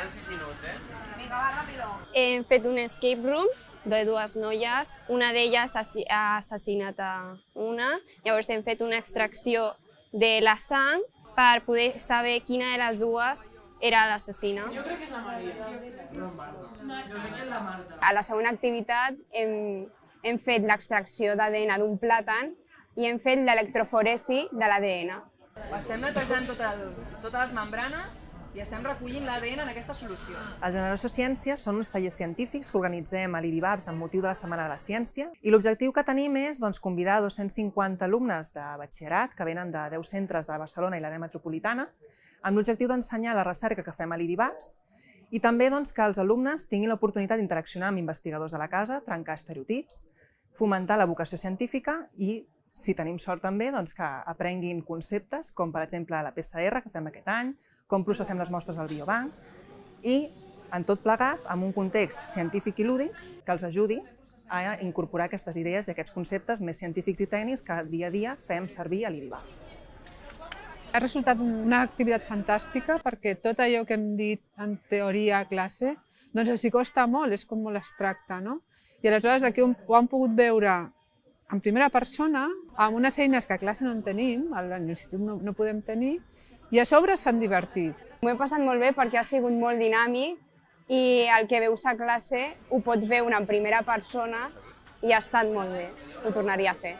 queden 6 minuts, Vinga, va, ràpido. Hem fet un escape room de dues noies, una d'elles ha assassinat a una, llavors hem fet una extracció de la sang per poder saber quina de les dues era l'assassina. Jo crec que és la Maria. Jo crec que és la Marta. A la segona activitat hem fet l'extracció d'ADN d'un plàtan i hem fet l'electroforesi de l'ADN. Estem netejant totes les membranes i estem recollint l'ADN en aquesta solució. El Generació Ciències són uns tallers científics que organitzem a l'IDIVAPS amb motiu de la Setmana de la Ciència i l'objectiu que tenim és convidar 250 alumnes de batxillerat que venen de 10 centres de Barcelona i l'àrea metropolitana amb l'objectiu d'ensenyar la recerca que fem a l'IDIVAPS i també que els alumnes tinguin l'oportunitat d'interaccionar amb investigadors de la casa, trencar estereotips, fomentar la vocació científica i, si tenim sort també, que aprenguin conceptes com per exemple la PCR que fem aquest any, com processem les mostres al biobanc i, en tot plegat, amb un context científic i lúdic que els ajudi a incorporar aquestes idees i aquests conceptes més científics i tècnics que dia a dia fem servir a l'IDIVAPS. Ha resultat una activitat fantàstica perquè tot allò que hem dit en teoria a classe doncs els hi costa molt, és com molt abstracte, no? I aleshores aquí ho han pogut veure en primera persona, amb unes eines que a classe no en tenim, a l'institut no podem tenir, i a sobre s'han divertit. M'ho he passat molt bé perquè ha sigut molt dinàmic i el que veus a classe ho pots veure en primera persona i ha estat molt bé, ho tornaria a fer.